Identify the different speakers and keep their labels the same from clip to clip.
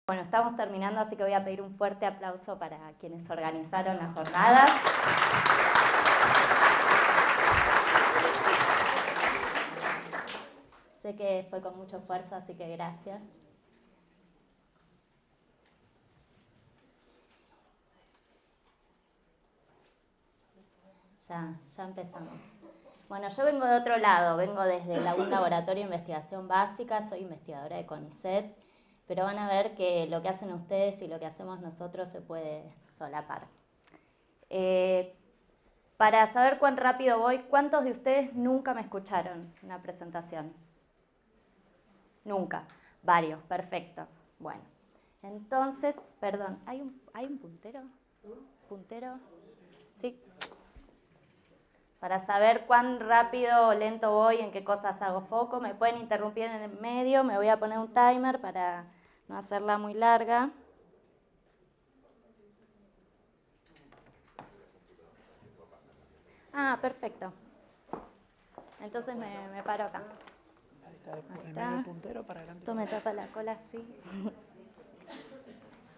Speaker 1: Bueno, estamos terminando, así que voy a pedir un fuerte aplauso para quienes organizaron la jornada. Sé que fue con mucho esfuerzo, así que gracias. Ya empezamos. Bueno, yo vengo de otro lado, vengo desde un laboratorio de investigación básica, soy investigadora de CONICET, pero van a ver que lo que hacen ustedes y lo que hacemos nosotros se puede solapar. Para saber cuán rápido voy, ¿cuántos de ustedes nunca me escucharon en una presentación? Nunca. Varios, perfecto. Bueno, entonces, perdón, ¿hay un puntero? ¿Puntero? Sí. Para saber cuán rápido o lento voy, en qué cosas hago foco, me pueden interrumpir en el medio, me voy a poner un timer para no hacerla muy larga. Ah, perfecto. Entonces me paro acá.
Speaker 2: Ahí está. El puntero para adelante.
Speaker 1: Esto me tapa la cola así.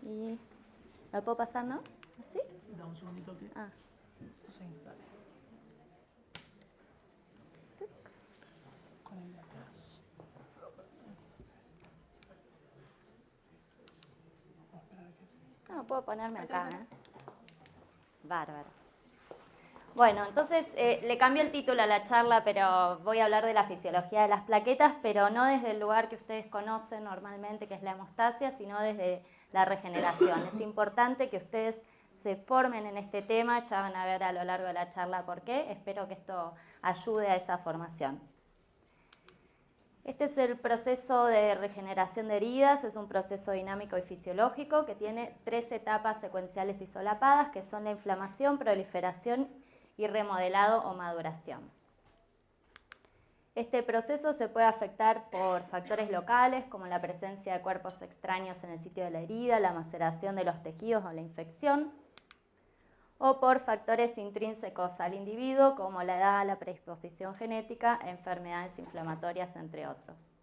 Speaker 1: Y ¿la puedo pasar, no? ¿Así?
Speaker 2: Da un segundito que
Speaker 1: no
Speaker 2: se instale. Con el de acá.
Speaker 1: No, puedo ponerme acá, Bárbaro. Bueno, entonces le cambio el título a la charla, pero voy a hablar de la fisiología de las plaquetas, pero no desde el lugar que ustedes conocen normalmente, que es la hemostasia, sino desde la regeneración. Es importante que ustedes se formen en este tema, ya van a ver a lo largo de la charla por qué. Espero que esto ayude a esa formación. Este es el proceso de regeneración de heridas, es un proceso dinámico y fisiológico que tiene 3 etapas secuenciales y solapadas, que son la inflamación, proliferación y remodelado o maduración. Este proceso se puede afectar por factores locales, como la presencia de cuerpos extraños en el sitio de la herida, la maceración de los tejidos o la infección, o por factores intrínsecos al individuo, como la edad, la predisposición genética, enfermedades inflamatorias, entre otros.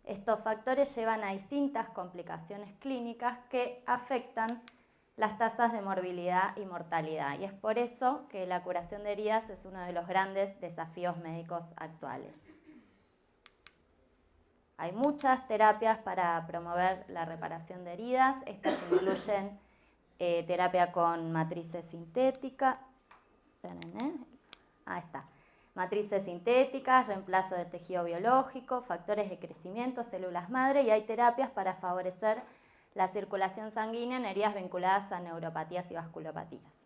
Speaker 1: Estos factores llevan a distintas complicaciones clínicas que afectan las tasas de morbilidad y mortalidad, y es por eso que la curación de heridas es uno de los grandes desafíos médicos actuales. Hay muchas terapias para promover la reparación de heridas. Estas incluyen terapia con matrices sintéticas, matrices sintéticas, reemplazo de tejido biológico, factores de crecimiento, células madre, y hay terapias para favorecer la circulación sanguínea en heridas vinculadas a neuropatías y vasculopatías.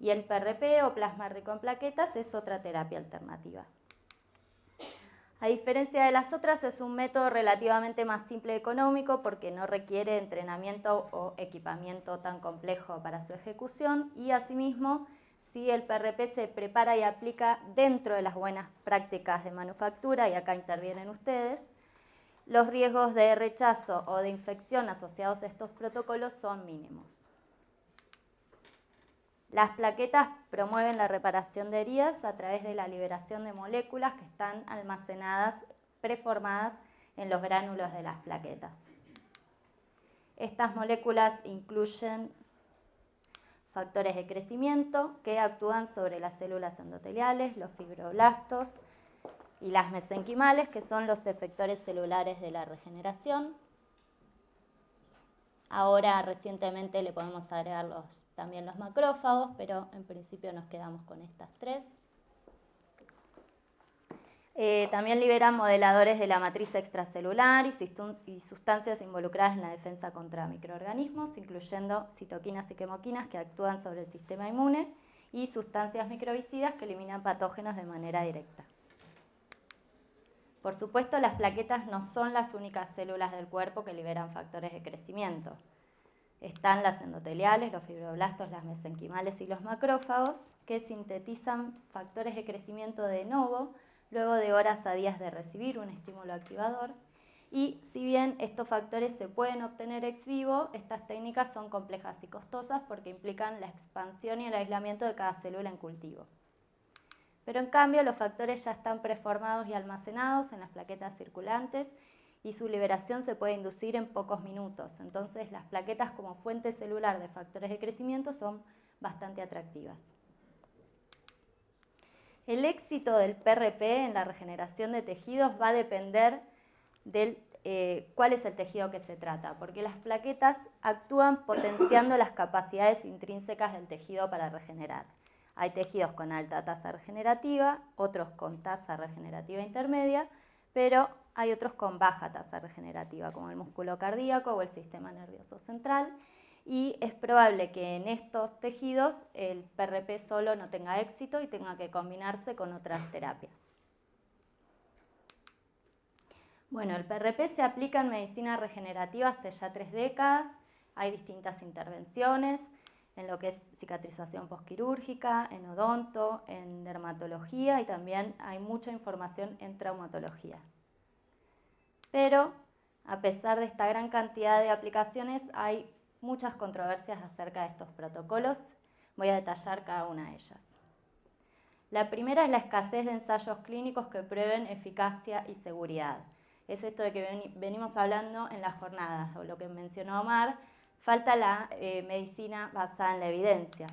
Speaker 1: Y el PRP o plasma rico en plaquetas es otra terapia alternativa. A diferencia de las otras, es un método relativamente más simple y económico porque no requiere entrenamiento o equipamiento tan complejo para su ejecución, y asimismo, si el PRP se prepara y aplica dentro de las buenas prácticas de manufactura, y acá intervienen ustedes, los riesgos de rechazo o de infección asociados a estos protocolos son mínimos. Las plaquetas promueven la reparación de heridas a través de la liberación de moléculas que están almacenadas, preformadas en los gránulos de las plaquetas. Estas moléculas incluyen factores de crecimiento que actúan sobre las células endoteliales, los fibroblastos y las mesenquimales, que son los efectores celulares de la regeneración. Ahora, recientemente, le podemos agregar también los macrófagos, pero en principio nos quedamos con estas 3. También liberan modeladores de la matriz extracelular y sustancias involucradas en la defensa contra microorganismos, incluyendo citoquinas y quimoquinas que actúan sobre el sistema inmune, y sustancias microbicidas que eliminan patógenos de manera directa. Por supuesto, las plaquetas no son las únicas células del cuerpo que liberan factores de crecimiento. Están las endoteliales, los fibroblastos, las mesenquimales y los macrófagos, que sintetizan factores de crecimiento de novo luego de horas a días de recibir un estímulo activador. Y si bien estos factores se pueden obtener ex vivo, estas técnicas son complejas y costosas porque implican la expansión y el aislamiento de cada célula en cultivo. Pero en cambio, los factores ya están preformados y almacenados en las plaquetas circulantes, y su liberación se puede inducir en pocos minutos. Entonces, las plaquetas como fuente celular de factores de crecimiento son bastante atractivas. El éxito del PRP en la regeneración de tejidos va a depender del cuál es el tejido que se trata, porque las plaquetas actúan potenciando las capacidades intrínsecas del tejido para regenerar. Hay tejidos con alta tasa regenerativa, otros con tasa regenerativa intermedia, pero hay otros con baja tasa regenerativa, como el músculo cardíaco o el sistema nervioso central, y es probable que en estos tejidos el PRP solo no tenga éxito y tenga que combinarse con otras terapias. Bueno, el PRP se aplica en medicina regenerativa hace ya 3 décadas, hay distintas intervenciones en lo que es cicatrización posquirúrgica, en odonto, en dermatología y también hay mucha información en traumatología. Pero, a pesar de esta gran cantidad de aplicaciones, hay muchas controversias acerca de estos protocolos. Voy a detallar cada una de ellas. La primera es la escasez de ensayos clínicos que prueben eficacia y seguridad. Es esto de que venimos hablando en las jornadas, o lo que mencionó Omar, falta la medicina basada en la evidencia.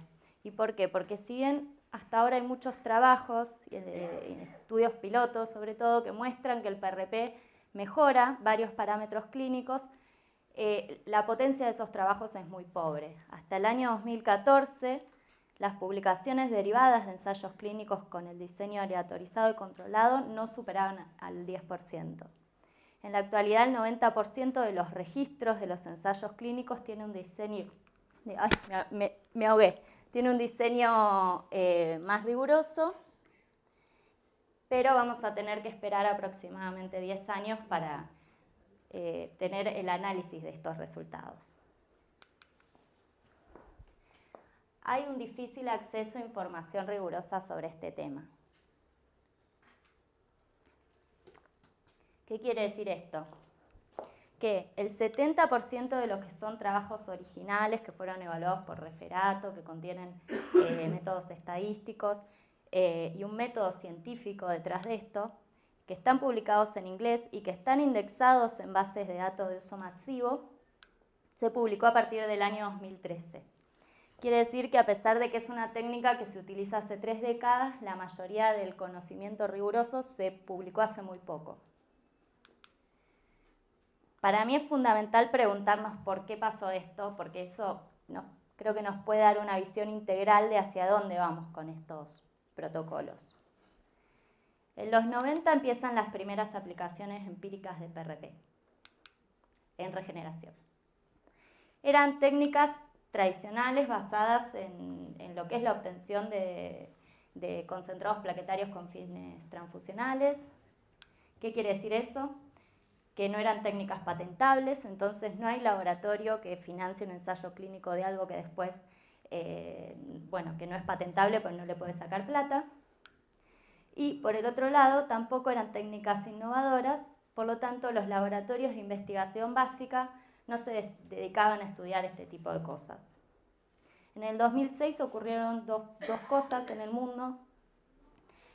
Speaker 1: ¿Y por qué? Porque si bien hasta ahora hay muchos trabajos, estudios pilotos sobre todo, que muestran que el PRP mejora varios parámetros clínicos, la potencia de esos trabajos es muy pobre. Hasta el año 2014, las publicaciones derivadas de ensayos clínicos con el diseño aleatorizado y controlado no superaban al 10%. En la actualidad, el 90% de los registros de los ensayos clínicos tiene un diseño, me ahogué, tiene un diseño más riguroso, pero vamos a tener que esperar aproximadamente 10 años para tener el análisis de estos resultados. Hay un difícil acceso a información rigurosa sobre este tema. ¿Qué quiere decir esto? Que el 70% de lo que son trabajos originales que fueron evaluados por referato, que contienen métodos estadísticos y un método científico detrás de esto, que están publicados en inglés y que están indexados en bases de datos de uso masivo, se publicó a partir del año 2013. Quiere decir que a pesar de que es una técnica que se utiliza hace 3 décadas, la mayoría del conocimiento riguroso se publicó hace muy poco. Para mí es fundamental preguntarnos por qué pasó esto, porque eso creo que nos puede dar una visión integral de hacia dónde vamos con estos protocolos. En los 90 empiezan las primeras aplicaciones empíricas de PRP en regeneración. Eran técnicas tradicionales basadas en lo que es la obtención de concentrados plaquetarios con fines transfusionales. ¿Qué quiere decir eso? Que no eran técnicas patentables, entonces no hay laboratorio que financie un ensayo clínico de algo que después, que no es patentable, pues no le puede sacar plata. Y por el otro lado, tampoco eran técnicas innovadoras, por lo tanto los laboratorios de investigación básica no se dedicaban a estudiar este tipo de cosas. En el 2006 ocurrieron dos cosas en el mundo.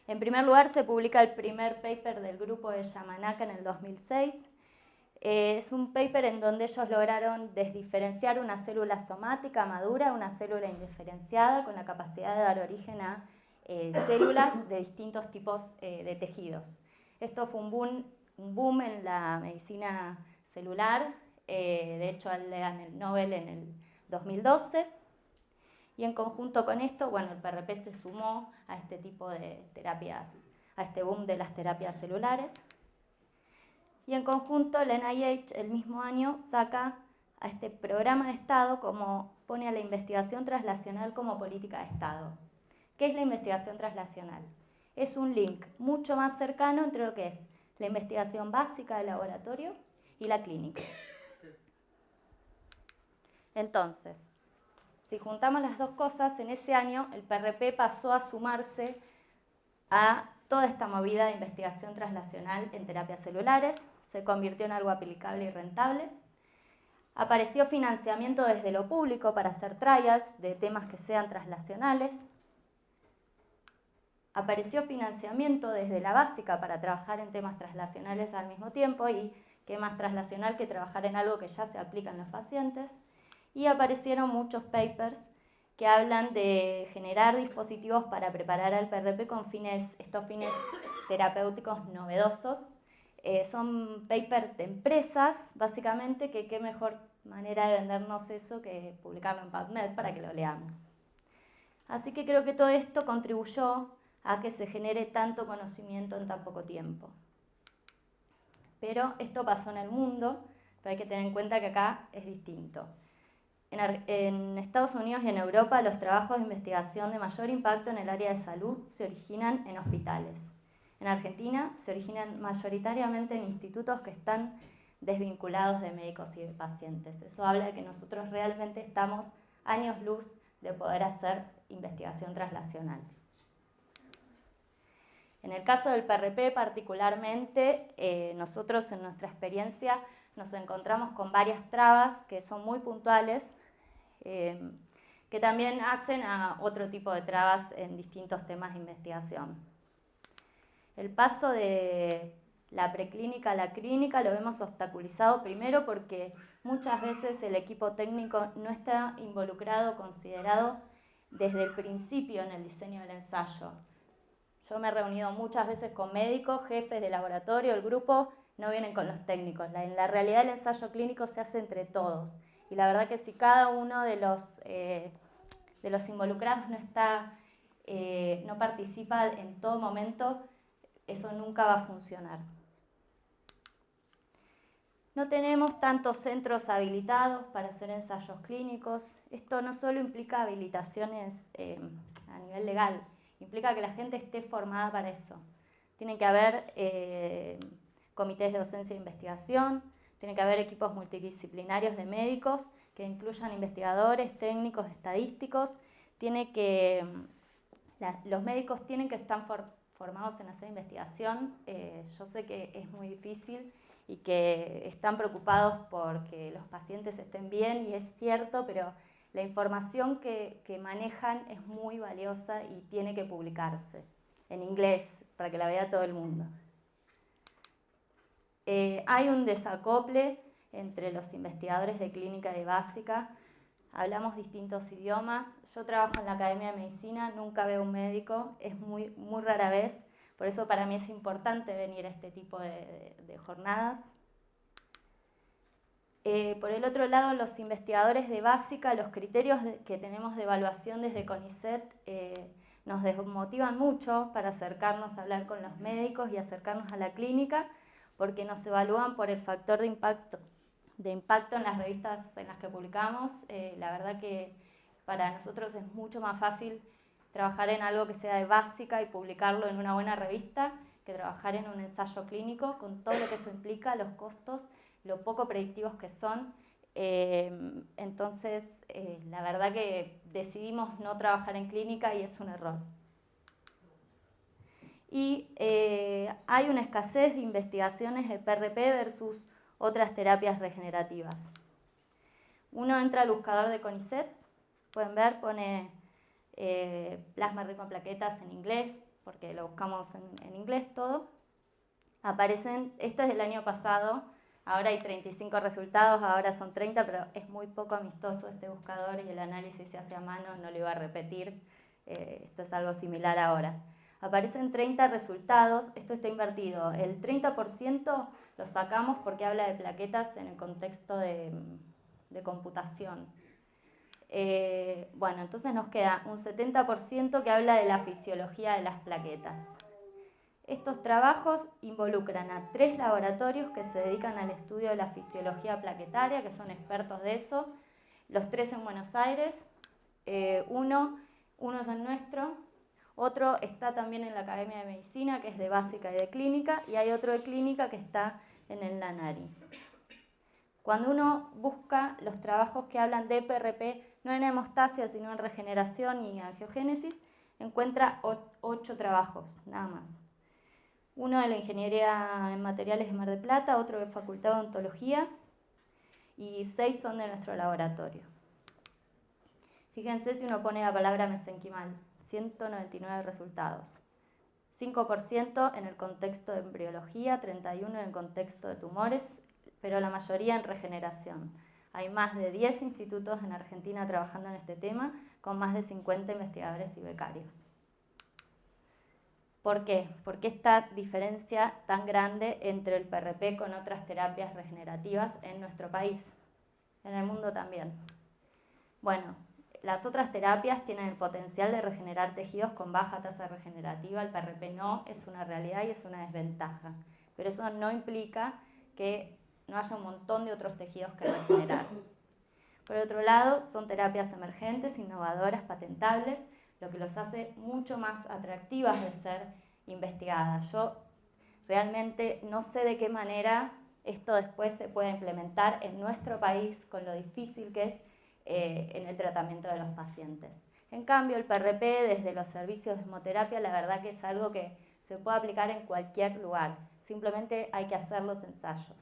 Speaker 1: En primer lugar, se publica el primer paper del grupo de Yamanaka en el 2006. Es un paper en donde ellos lograron desdiferenciar una célula somática madura, una célula indiferenciada, con la capacidad de dar origen a células de distintos tipos de tejidos. Esto fue un boom en la medicina celular, de hecho le dan el Nobel en el 2012. Y en conjunto con esto, el PRP se sumó a este tipo de terapias, a este boom de las terapias celulares. Y en conjunto, el NIH el mismo año saca a este programa de Estado como pone a la investigación translacional como política de Estado. ¿Qué es la investigación translacional? Es un link mucho más cercano entre lo que es la investigación básica de laboratorio y la clínica. Entonces, si juntamos las dos cosas, en ese año el PRP pasó a sumarse a toda esta movida de investigación translacional en terapias celulares, se convirtió en algo aplicable y rentable. Apareció financiamiento desde lo público para hacer trials de temas que sean translacionales. Apareció financiamiento desde la básica para trabajar en temas translacionales al mismo tiempo y qué más traslacional que trabajar en algo que ya se aplica en los pacientes. Y aparecieron muchos papers que hablan de generar dispositivos para preparar al PRP con estos fines terapéuticos novedosos. Son papers de empresas, básicamente, que qué mejor manera de vendernos eso que publicarlo en PubMed para que lo leamos. Así que creo que todo esto contribuyó a que se genere tanto conocimiento en tan poco tiempo. Pero esto pasó en el mundo, pero hay que tener en cuenta que acá es distinto. En Estados Unidos y en Europa, los trabajos de investigación de mayor impacto en el área de salud se originan en hospitales. En Argentina se originan mayoritariamente en institutos que están desvinculados de médicos y de pacientes. Eso habla de que nosotros realmente estamos años luz de poder hacer investigación translacional. En el caso del PRP particularmente, nosotros en nuestra experiencia nos encontramos con varias trabas que son muy puntuales, que también hacen a otro tipo de trabas en distintos temas de investigación. El paso de la preclínica a la clínica lo vemos obstaculizado primero porque muchas veces el equipo técnico no está involucrado, considerado desde el principio en el diseño del ensayo. Yo me he reunido muchas veces con médicos, jefes de laboratorio, el grupo no vienen con los técnicos. En la realidad el ensayo clínico se hace entre todos. Y la verdad que si cada uno de los involucrados no participa en todo momento, eso nunca va a funcionar. No tenemos tantos centros habilitados para hacer ensayos clínicos. Esto no solo implica habilitaciones a nivel legal, implica que la gente esté formada para eso. Tiene que haber comités de docencia e investigación, tiene que haber equipos multidisciplinarios de médicos que incluyan investigadores, técnicos, estadísticos. Los médicos tienen que estar formados en hacer investigación. Yo sé que es muy difícil y que están preocupados porque los pacientes estén bien, y es cierto, pero la información que manejan es muy valiosa y tiene que publicarse en inglés para que la vea todo el mundo. Hay un desacople entre los investigadores de clínica y de básica. Hablamos distintos idiomas. Yo trabajo en la Academia de Medicina, nunca veo un médico, es muy rara vez. Por eso para mí es importante venir a este tipo de jornadas. Por el otro lado, los investigadores de básica, los criterios que tenemos de evaluación desde CONICET nos desmotivan mucho para acercarnos a hablar con los médicos y acercarnos a la clínica, porque nos evalúan por el factor de impacto en las revistas en las que publicamos. La verdad que para nosotros es mucho más fácil trabajar en algo que sea de básica y publicarlo en una buena revista que trabajar en un ensayo clínico con todo lo que eso implica, los costos, lo poco predictivos que son. Entonces, la verdad que decidimos no trabajar en clínica y es un error. Y hay una escasez de investigaciones de PRP versus otras terapias regenerativas. Uno entra al buscador de CONICET, pueden ver, pone plasma rico en plaquetas en inglés, porque lo buscamos en inglés todo. Aparecen, esto es del año pasado, ahora hay 35 resultados, ahora son 30, pero es muy poco amistoso este buscador y el análisis se hace a mano, no lo iba a repetir, esto es algo similar ahora. Aparecen 30 resultados, esto está invertido, el 30% lo sacamos porque habla de plaquetas en el contexto de computación. Bueno, entonces nos queda un 70% que habla de la fisiología de las plaquetas. Estos trabajos involucran a 3 laboratorios que se dedican al estudio de la fisiología plaquetaria, que son expertos de eso, los 3 en Buenos Aires, uno es el nuestro, otro está también en la Academia de Medicina, que es de básica y de clínica, y hay otro de clínica que está en el NANARI. Cuando uno busca los trabajos que hablan de PRP, no en hemostasia, sino en regeneración y angiogénesis, encuentra 8 trabajos, nada más. Uno de la Ingeniería en Materiales de Mar del Plata, otro de Facultad de Odontología, y 6 son de nuestro laboratorio. Fíjense si uno pone la palabra mesenquimal, 199 resultados. 5% en el contexto de embriología, 31% en el contexto de tumores, pero la mayoría en regeneración. Hay más de 10 institutos en Argentina trabajando en este tema, con más de 50 investigadores y becarios. ¿Por qué? ¿Por qué esta diferencia tan grande entre el PRP con otras terapias regenerativas en nuestro país? En el mundo también. Bueno, las otras terapias tienen el potencial de regenerar tejidos con baja tasa regenerativa, el PRP no, es una realidad y es una desventaja. Pero eso no implica que no haya un montón de otros tejidos que regenerar. Por otro lado, son terapias emergentes, innovadoras, patentables, lo que los hace mucho más atractivas de ser investigadas. Yo realmente no sé de qué manera esto después se puede implementar en nuestro país con lo difícil que es en el tratamiento de los pacientes. En cambio, el PRP desde los servicios de hemoterapia, la verdad que es algo que se puede aplicar en cualquier lugar. Simplemente hay que hacer los ensayos.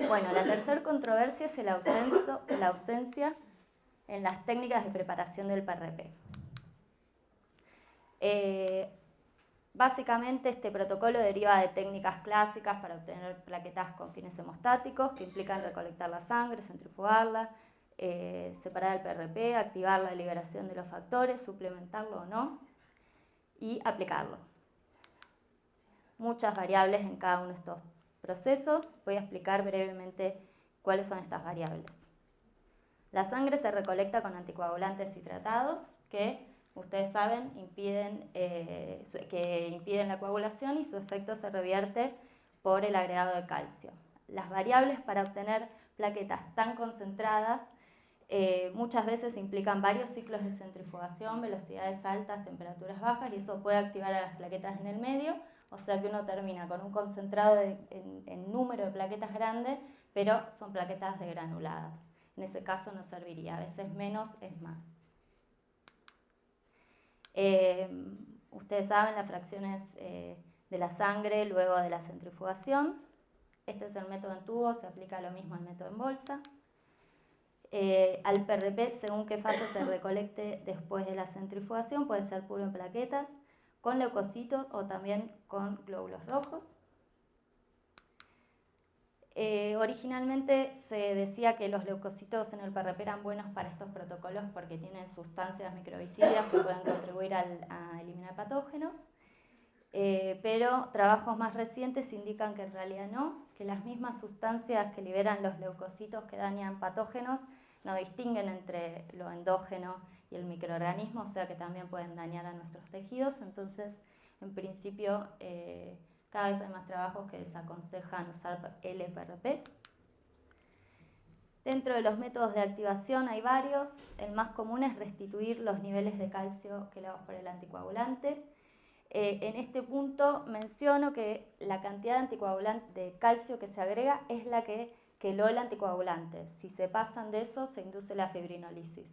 Speaker 1: Bueno, la tercera controversia es la ausencia en las técnicas de preparación del PRP. Básicamente este protocolo deriva de técnicas clásicas para obtener plaquetas con fines hemostáticos que implican recolectar la sangre, centrifugarla, separar el PRP, activar la liberación de los factores, suplementarlo o no y aplicarlo. Muchas variables en cada uno de estos procesos. Voy a explicar brevemente cuáles son estas variables. La sangre se recolecta con anticoagulantes hidratados que, ustedes saben, impiden la coagulación y su efecto se revierte por el agregado de calcio. Las variables para obtener plaquetas tan concentradas muchas veces implican varios ciclos de centrifugación, velocidades altas, temperaturas bajas, y eso puede activar a las plaquetas en el medio, o sea que uno termina con un concentrado en número de plaquetas grandes, pero son plaquetas degranuladas. En ese caso no serviría, a veces menos es más. Ustedes saben las fracciones de la sangre luego de la centrifugación. Este es el método en tubo, se aplica lo mismo al método en bolsa. Al PRP, según qué fase se recolecte después de la centrifugación, puede ser puro en plaquetas, con leucocitos o también con glóbulos rojos. Originalmente se decía que los leucocitos en el PRP eran buenos para estos protocolos porque tienen sustancias microbicidas que pueden contribuir a eliminar patógenos, pero trabajos más recientes indican que en realidad no, que las mismas sustancias que liberan los leucocitos que dañan patógenos no distinguen entre lo endógeno y el microorganismo, o sea que también pueden dañar a nuestros tejidos. Entonces, en principio, cada vez hay más trabajos que desaconsejan usar LPRP. Dentro de los métodos de activación hay varios. El más común es restituir los niveles de calcio quelados por el anticoagulante. En este punto menciono que la cantidad de anticoagulante de calcio que se agrega es la que queló el anticoagulante. Si se pasan de eso, se induce la fibrinólisis.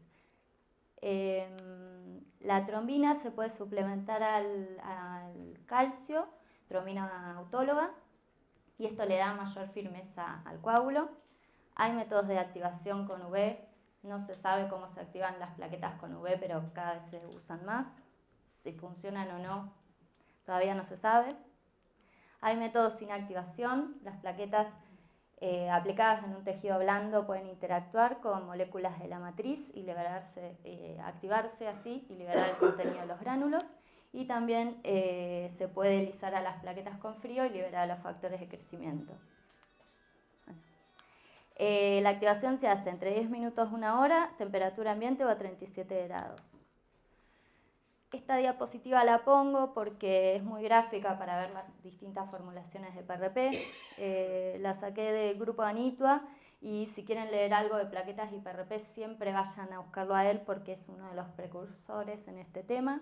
Speaker 1: La trombina se puede suplementar al calcio, trombina autóloga, y esto le da mayor firmeza al coágulo. Hay métodos de activación con UV, no se sabe cómo se activan las plaquetas con UV, pero cada vez se usan más. Si funcionan o no, todavía no se sabe. Hay métodos sin activación, las plaquetas aplicadas en un tejido blando pueden interactuar con moléculas de la matriz y activarse así y liberar el contenido de los gránulos. Y también se puede lisar a las plaquetas con frío y liberar los factores de crecimiento. La activación se hace entre 10 minutos a 1 hora, temperatura ambiente o a 37 grados. Esta diapositiva la pongo porque es muy gráfica para ver las distintas formulaciones de PRP. La saqué del grupo Anitua y si quieren leer algo de plaquetas y PRP siempre vayan a buscarlo a él porque es uno de los precursores en este tema.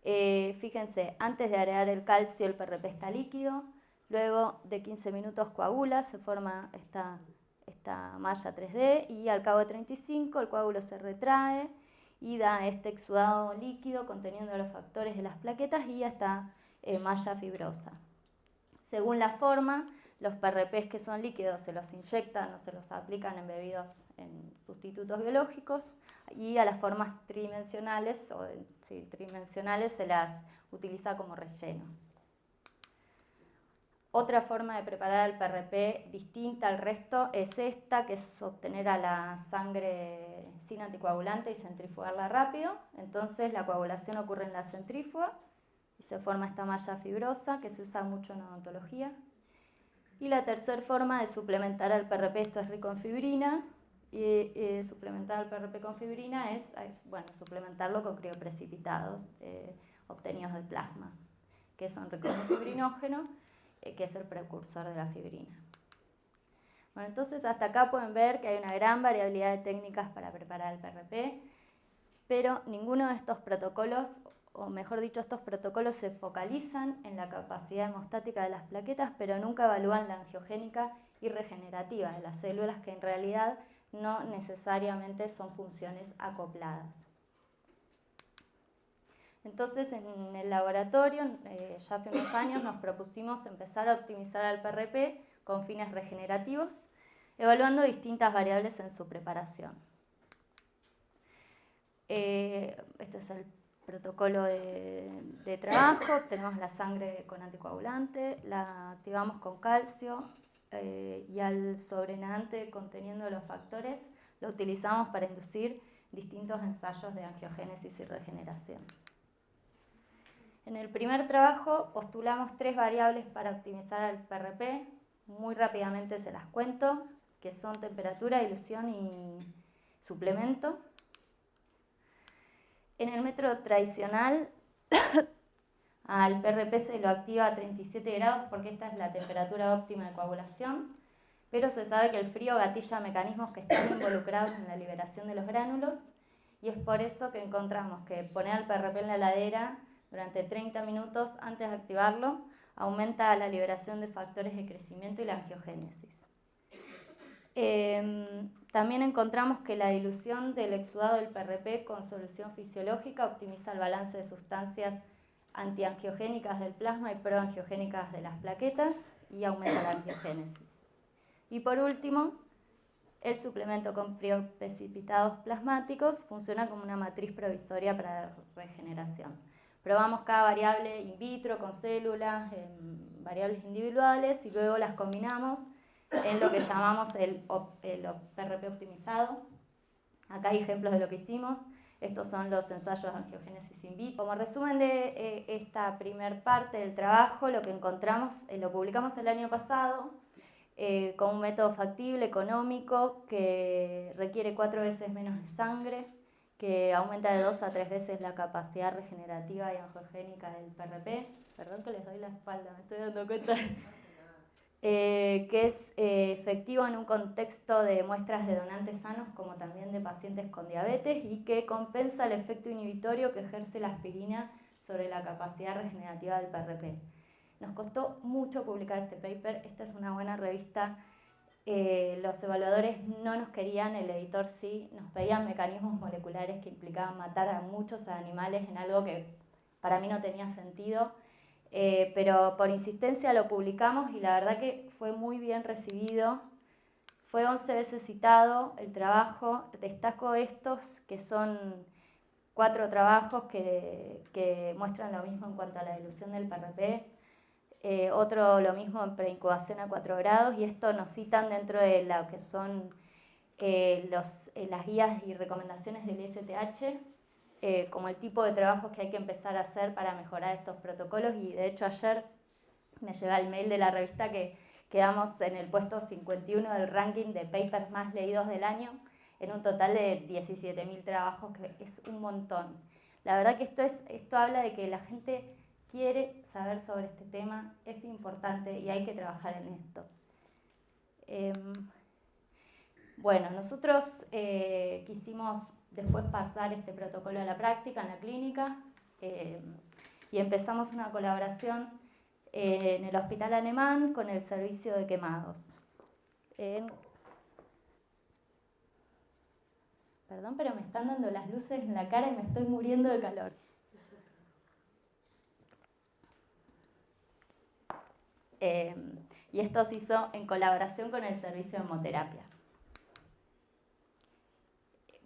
Speaker 1: Fíjense, antes de agregar el calcio el PRP está líquido, luego de 15 minutos coagula, se forma esta malla 3D y al cabo de 35 el coágulo se retrae y da este exudado líquido conteniendo los factores de las plaquetas y ya está malla fibrosa. Según la forma, los PRPs que son líquidos se los inyectan o se los aplican embebidos en sustitutos biológicos y a las formas tridimensionales se las utiliza como relleno. Otra forma de preparar el PRP distinta al resto es esta, que es obtener a la sangre sin anticoagulante y centrifugarla rápido. Entonces la coagulación ocurre en la centrífuga y se forma esta malla fibrosa que se usa mucho en odontología. Y la tercera forma de suplementar al PRP, esto es rico en fibrina, y suplementar al PRP con fibrina es suplementarlo con crioprecipitados obtenidos del plasma, que son ricos en fibrinógeno, que es el precursor de la fibrina. Bueno, entonces hasta acá pueden ver que hay una gran variabilidad de técnicas para preparar el PRP, pero ninguno de estos protocolos, o mejor dicho, estos protocolos se focalizan en la capacidad hemostática de las plaquetas, pero nunca evalúan la angiogénica y regenerativa de las células, que en realidad no necesariamente son funciones acopladas. Entonces, en el laboratorio, ya hace unos años, nos propusimos empezar a optimizar al PRP con fines regenerativos, evaluando distintas variables en su preparación. Este es el protocolo de trabajo. Tenemos la sangre con anticoagulante, la activamos con calcio y al sobrenadante conteniendo los factores lo utilizamos para inducir distintos ensayos de angiogénesis y regeneración. En el primer trabajo postulamos 3 variables para optimizar el PRP. Muy rápidamente se las cuento, que son temperatura, dilución y suplemento. En el método tradicional al PRP se lo activa a 37 grados porque esta es la temperatura óptima de coagulación, pero se sabe que el frío gatilla mecanismos que están involucrados en la liberación de los gránulos y es por eso que encontramos que poner el PRP en la heladera durante 30 minutos antes de activarlo aumenta la liberación de factores de crecimiento y la angiogénesis. También encontramos que la dilución del exudado del PRP con solución fisiológica optimiza el balance de sustancias antiangiogénicas del plasma y proangiogénicas de las plaquetas y aumenta la angiogénesis. Y por último, el suplemento con crioprecipitados plasmáticos funciona como una matriz provisoria para la regeneración. Probamos cada variable in vitro con células, variables individuales y luego las combinamos en lo que llamamos el PRP optimizado. Acá hay ejemplos de lo que hicimos. Estos son los ensayos de angiogénesis in vitro. Como resumen de esta primer parte del trabajo, lo que encontramos, lo publicamos el año pasado, con un método factible, económico, que requiere 4 veces menos de sangre, que aumenta de 2 a 3 veces la capacidad regenerativa y angiogénica del PRP. Perdón que les doy la espalda, me estoy dando cuenta. Que es efectivo en un contexto de muestras de donantes sanos como también de pacientes con diabetes y que compensa el efecto inhibitorio que ejerce la aspirina sobre la capacidad regenerativa del PRP. Nos costó mucho publicar este paper, esta es una buena revista, los evaluadores no nos querían, el editor sí, nos pedían mecanismos moleculares que implicaban matar a muchos animales en algo que para mí no tenía sentido. Pero por insistencia lo publicamos y la verdad que fue muy bien recibido. Fue 11 veces citado el trabajo. Destaco estos que son 4 trabajos que muestran lo mismo en cuanto a la dilución del PRP. Otro lo mismo en preincubación a 4 grados y esto nos citan dentro de lo que son las guías y recomendaciones del ISTH. Como el tipo de trabajos que hay que empezar a hacer para mejorar estos protocolos y de hecho ayer me llegó el mail de la revista que quedamos en el puesto 51 del ranking de papers más leídos del año en un total de 17.000 trabajos, que es un montón. La verdad que esto habla de que la gente quiere saber sobre este tema, es importante y hay que trabajar en esto. Bueno, nosotros quisimos después pasar este protocolo a la práctica en la clínica y empezamos una colaboración en el hospital alemán con el servicio de quemados. Perdón, pero me están dando las luces en la cara y me estoy muriendo de calor. Y esto se hizo en colaboración con el servicio de hemoterapia.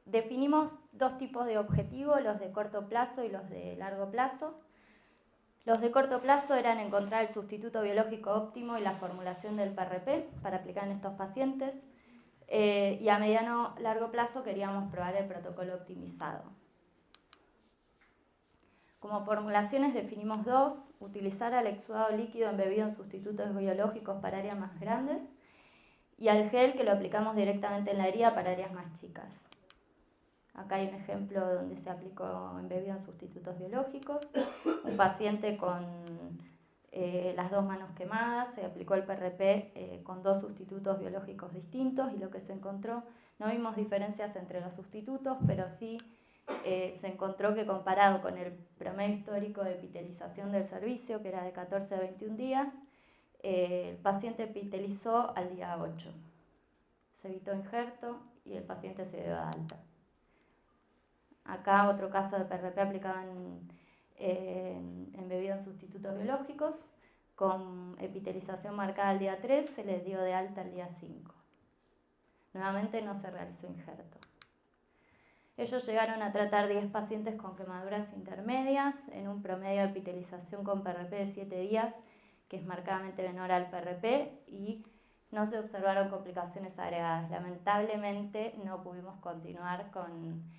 Speaker 1: Definimos 2 tipos de objetivos, los de corto plazo y los de largo plazo. Los de corto plazo eran encontrar el sustituto biológico óptimo y la formulación del PRP para aplicar en estos pacientes. Y a mediano largo plazo queríamos probar el protocolo optimizado. Como formulaciones definimos dos: utilizar al exudado líquido embebido en sustitutos biológicos para áreas más grandes y al gel, que lo aplicamos directamente en la herida para áreas más chicas. Acá hay un ejemplo donde se aplicó embebido en sustitutos biológicos. Un paciente con las dos manos quemadas, se aplicó el PRP con dos sustitutos biológicos distintos y lo que se encontró, no vimos diferencias entre los sustitutos, pero sí se encontró que comparado con el promedio histórico de epitelización del servicio, que era de 14 a 21 días, el paciente epitelizó al día 8. Se evitó injerto y el paciente se dio de alta. Acá otro caso de PRP aplicado embebido en sustitutos biológicos, con epitelización marcada al día 3, se les dio de alta al día 5. Nuevamente no se realizó injerto. Ellos llegaron a tratar 10 pacientes con quemaduras intermedias en un promedio de epitelización con PRP de 7 días, que es marcadamente menor al PRP, y no se observaron complicaciones agregadas. Lamentablemente no pudimos continuar con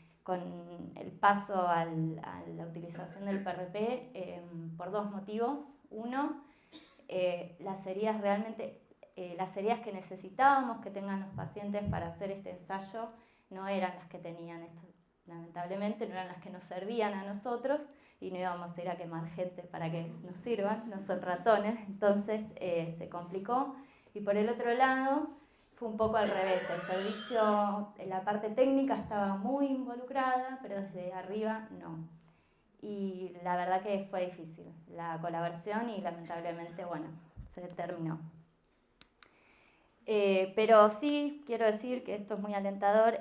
Speaker 1: el paso a la utilización del PRP por dos motivos. Uno, las heridas que necesitábamos que tengan los pacientes para hacer este ensayo no eran las que tenían esto, lamentablemente no eran las que nos servían a nosotros, y no íbamos a ir a quemar gente para que nos sirvan, no son ratones, entonces se complicó. Y por el otro lado, fue un poco al revés, el servicio, la parte técnica estaba muy involucrada, pero desde arriba no. Y la verdad que fue difícil la colaboración y lamentablemente, bueno, se terminó. Pero sí quiero decir que esto es muy alentador,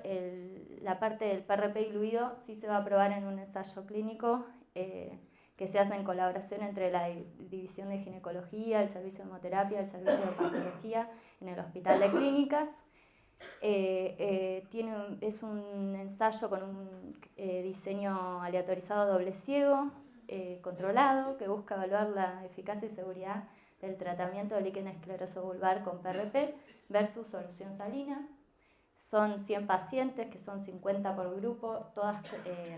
Speaker 1: la parte del PRP diluido sí se va a probar en un ensayo clínico que se hace en colaboración entre la División de Ginecología, el Servicio de Hemoterapia, el Servicio de Patología en el Hospital de Clínicas. Es un ensayo con un diseño aleatorizado doble ciego, controlado, que busca evaluar la eficacia y seguridad del tratamiento de líquen escleroso vulvar con PRP versus solución salina. Son 100 pacientes, que son 50 por grupo, todas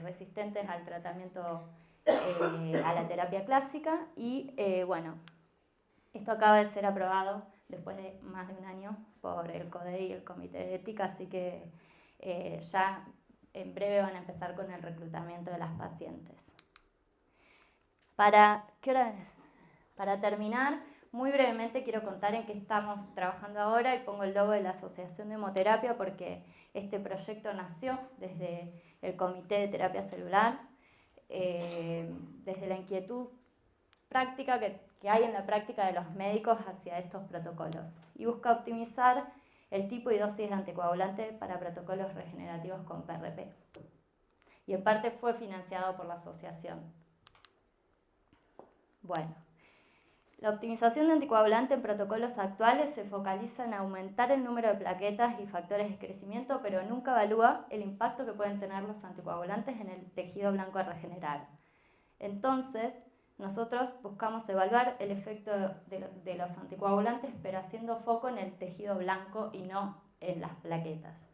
Speaker 1: resistentes al tratamiento, a la terapia clásica. Y bueno, esto acaba de ser aprobado después de más de un año por el CODEI y el Comité de Ética, así que ya en breve van a empezar con el reclutamiento de las pacientes. ¿Qué hora es? Para terminar, muy brevemente quiero contar en qué estamos trabajando ahora, y pongo el logo de la Asociación de Hemoterapia porque este proyecto nació desde el Comité de Terapia Celular, desde la inquietud práctica que hay en la práctica de los médicos hacia estos protocolos, y busca optimizar el tipo y dosis de anticoagulante para protocolos regenerativos con PRP. Y en parte fue financiado por la asociación. Bueno, la optimización de anticoagulante en protocolos actuales se focaliza en aumentar el número de plaquetas y factores de crecimiento, pero nunca evalúa el impacto que pueden tener los anticoagulantes en el tejido blanco a regenerar. Entonces, nosotros buscamos evaluar el efecto de los anticoagulantes, pero haciendo foco en el tejido blanco y no en las plaquetas.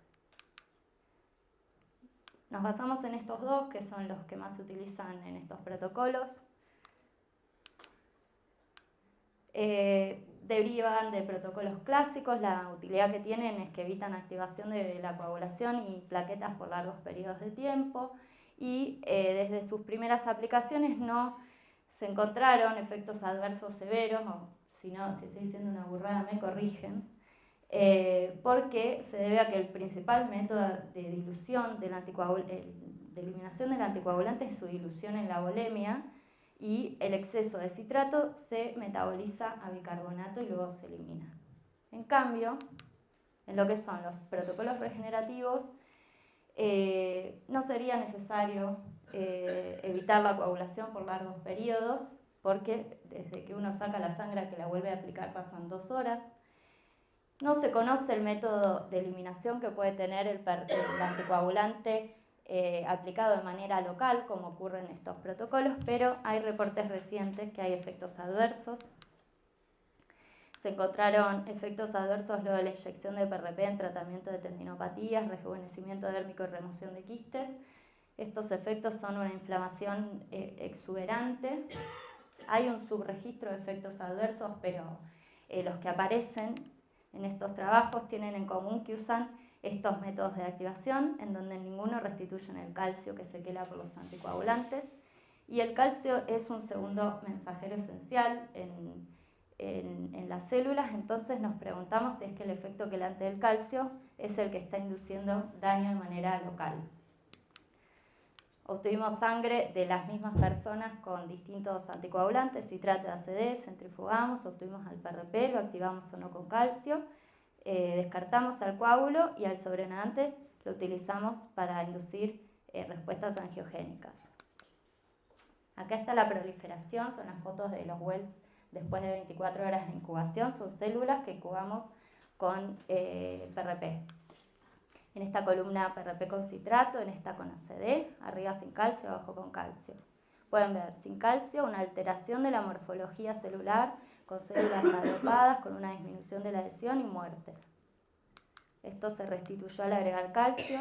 Speaker 1: Nos basamos en estos dos, que son los que más se utilizan en estos protocolos. Derivan de protocolos clásicos. La utilidad que tienen es que evitan activación de la coagulación y plaquetas por largos periodos de tiempo, y desde sus primeras aplicaciones no se encontraron efectos adversos severos, o si estoy diciendo una burrada me corrigen, porque se debe a que el principal método de dilución de eliminación del anticoagulante es su dilución en la volemia, y el exceso de citrato se metaboliza a bicarbonato y luego se elimina. En cambio, en lo que son los protocolos regenerativos, no sería necesario evitar la coagulación por largos periodos, porque desde que uno saca la sangre a que la vuelve a aplicar pasan 2 horas. No se conoce el método de eliminación que puede tener el anticoagulante aplicado de manera local, como ocurre en estos protocolos, pero hay reportes recientes que hay efectos adversos. Se encontraron efectos adversos luego de la inyección de PRP en tratamiento de tendinopatías, rejuvenecimiento dérmico y remoción de quistes. Estos efectos son una inflamación exuberante. Hay un subregistro de efectos adversos, pero los que aparecen en estos trabajos tienen en común que usan estos métodos de activación, en donde ninguno restituyen el calcio que se quela por los anticoagulantes. Y el calcio es un segundo mensajero esencial en las células, entonces nos preguntamos si es que el efecto quelante del calcio es el que está induciendo daño de manera local. Obtuvimos sangre de las mismas personas con distintos anticoagulantes, citrato de ACD, centrifugamos, obtuvimos al PRP, lo activamos o no con calcio, descartamos al coágulo y al sobrenadante lo utilizamos para inducir respuestas angiogénicas. Acá está la proliferación, son las fotos de los wells después de 24 horas de incubación, son células que incubamos con PRP. En esta columna PRP con citrato, en esta con ACD, arriba sin calcio, abajo con calcio. Pueden ver sin calcio una alteración de la morfología celular con células agrupadas, con una disminución de la adhesión y muerte. Esto se restituyó al agregar calcio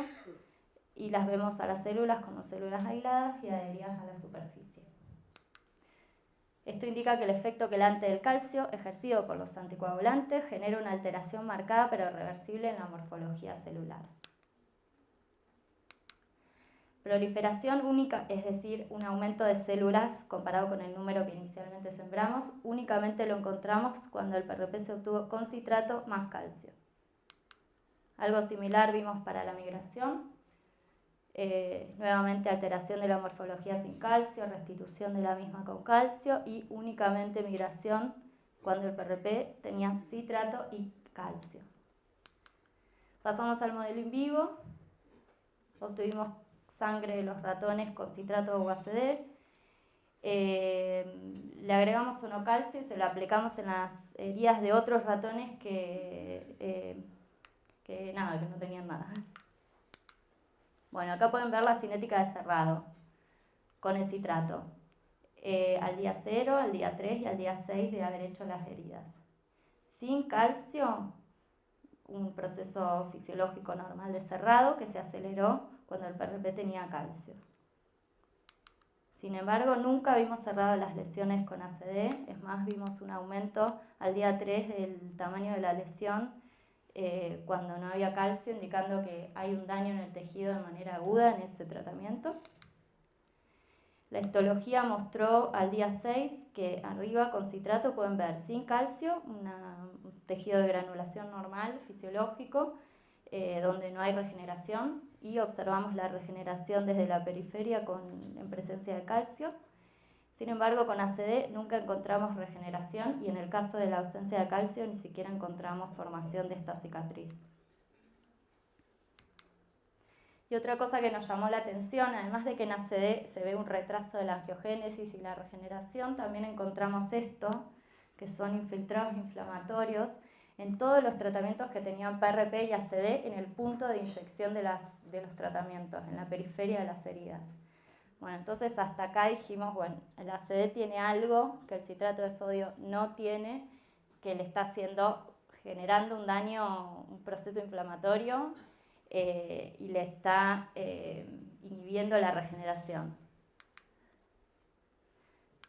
Speaker 1: y las vemos a las células como células aisladas y adheridas a la superficie. Esto indica que el efecto quelante del calcio ejercido por los anticoagulantes genera una alteración marcada pero reversible en la morfología celular. Proliferación única, es decir, un aumento de células comparado con el número que inicialmente sembramos, únicamente lo encontramos cuando el PRP se obtuvo con citrato más calcio. Algo similar vimos para la migración. Nuevamente alteración de la morfología sin calcio, restitución de la misma con calcio y únicamente migración cuando el PRP tenía citrato y calcio. Pasamos al modelo in vivo, obtuvimos sangre de los ratones con citrato o ACD, le agregamos uno calcio y se lo aplicamos en las heridas de otros ratones que no tenían nada. Bueno, acá pueden ver la cinética de cerrado con el citrato, al día 0, al día 3 y al día 6 de haber hecho las heridas. Sin calcio, un proceso fisiológico normal de cerrado que se aceleró cuando el PRP tenía calcio. Sin embargo, nunca vimos cerrado las lesiones con ACD, es más, vimos un aumento al día 3 del tamaño de la lesión cuando no había calcio, indicando que hay un daño en el tejido de manera aguda en ese tratamiento. La histología mostró al día 6 que arriba con citrato pueden ver sin calcio un tejido de granulación normal, fisiológico, donde no hay regeneración, y observamos la regeneración desde la periferia en presencia de calcio. Sin embargo, con ACD nunca encontramos regeneración y en el caso de la ausencia de calcio ni siquiera encontramos formación de esta cicatriz. Y otra cosa que nos llamó la atención, además de que en ACD se ve un retraso de la angiogénesis y la regeneración, también encontramos esto, que son infiltrados inflamatorios en todos los tratamientos que tenían PRP y ACD en el punto de inyección de los tratamientos, en la periferia de las heridas. Bueno, entonces hasta acá dijimos, bueno, el ACD tiene algo que el citrato de sodio no tiene, que le está generando un daño, un proceso inflamatorio y le está inhibiendo la regeneración.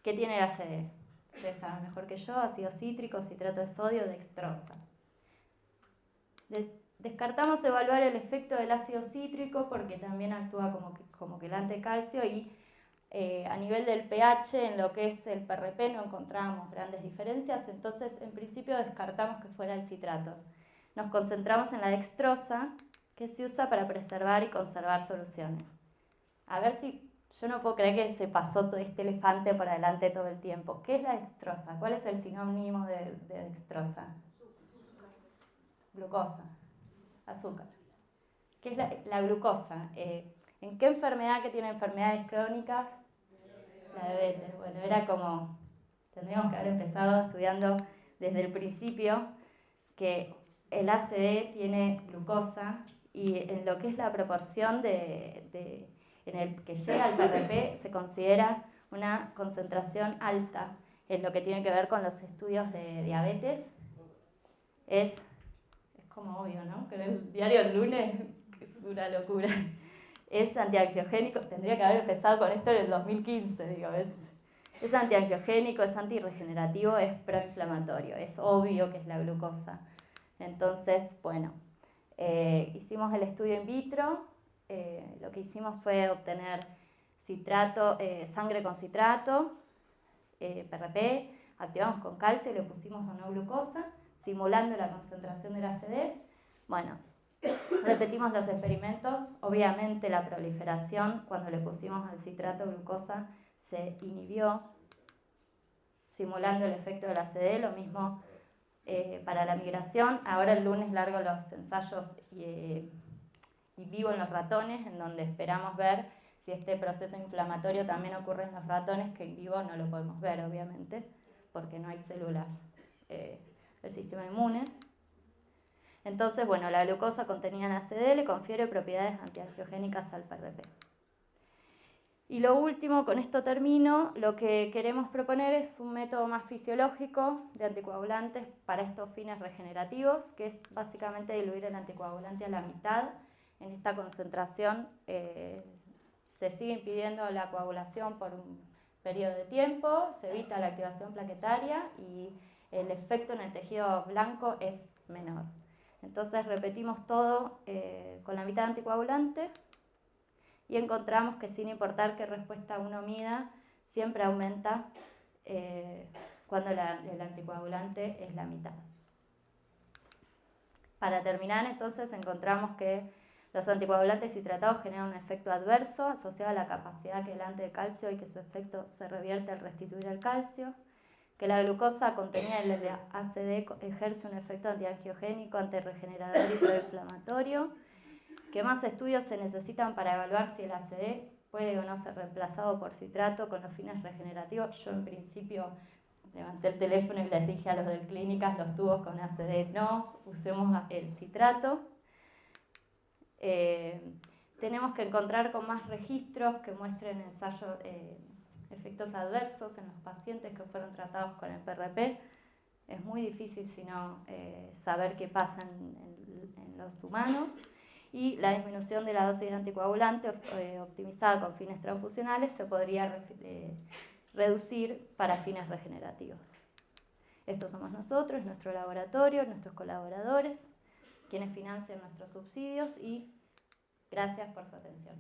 Speaker 1: ¿Qué tiene el ACD? Ustedes saben mejor que yo, ácido cítrico, citrato de sodio, dextrosa. Descartamos evaluar el efecto del ácido cítrico porque también actúa como quelante de calcio y a nivel del pH en lo que es el PRP no encontramos grandes diferencias, entonces en principio descartamos que fuera el citrato. Nos concentramos en la dextrosa, que se usa para preservar y conservar soluciones. A ver si... Yo no puedo creer que se pasó todo este elefante por adelante todo el tiempo. ¿Qué es la dextrosa? ¿Cuál es el sinónimo de dextrosa? Glucosa. Azúcar. ¿Qué es la glucosa? ¿En qué enfermedad que tiene enfermedades crónicas? La diabetes. Bueno, era como... Tendríamos que haber empezado estudiando desde el principio que el ACD tiene glucosa y en lo que es la proporción en el que llega al PRP se considera una concentración alta en lo que tiene que ver con los estudios de diabetes. Es como obvio, ¿no? Que en el diario el lunes es una locura. Es antiangiogénico, tendría que haber empezado con esto en el 2015, digo, es antiangiogénico, es antirregenerativo, es proinflamatorio, es obvio que es la glucosa. Entonces, bueno, hicimos el estudio in vitro, lo que hicimos fue obtener citrato, sangre con citrato, PRP, activamos con calcio y le pusimos o no glucosa, simulando la concentración del ACD. Bueno, repetimos los experimentos, obviamente la proliferación cuando le pusimos al citrato glucosa se inhibió, simulando el efecto del ACD, lo mismo para la migración. Ahora el lunes largo los ensayos y vivo en los ratones, en donde esperamos ver si este proceso inflamatorio también ocurre en los ratones, que en vivo no lo podemos ver, obviamente, porque no hay células del sistema inmune. Entonces, bueno, la glucosa contenida en ACD le confiere propiedades antiangiogénicas al PRP. Y lo último, con esto termino, lo que queremos proponer es un método más fisiológico de anticoagulantes para estos fines regenerativos, que es básicamente diluir el anticoagulante a la mitad. En esta concentración se sigue impidiendo la coagulación por un periodo de tiempo, se evita la activación plaquetaria y el efecto en el tejido blanco es menor. Entonces repetimos todo con la mitad de anticoagulante y encontramos que sin importar qué respuesta uno mida, siempre aumenta cuando el anticoagulante es la mitad. Para terminar, entonces, encontramos que los anticoagulantes citratados generan un efecto adverso asociado a la capacidad quelante de calcio y que su efecto se revierte al restituir el calcio, que la glucosa contenida en el ACD ejerce un efecto antiangiogénico, antirregenerador y proinflamatorio, que más estudios se necesitan para evaluar si el ACD puede o no ser reemplazado por citrato con los fines regenerativos. Yo en principio levanté el teléfono y les dije a los de clínicas, los tubos con ACD no, usemos el citrato. Tenemos que encontrar con más registros que muestren ensayos, efectos adversos en los pacientes que fueron tratados con el PRP. Es muy difícil sino saber qué pasa en los humanos. Y la disminución de la dosis de anticoagulante optimizada con fines transfusionales se podría reducir para fines regenerativos. Estos somos nosotros, nuestro laboratorio, nuestros colaboradores, quienes financian nuestros subsidios y gracias por su atención.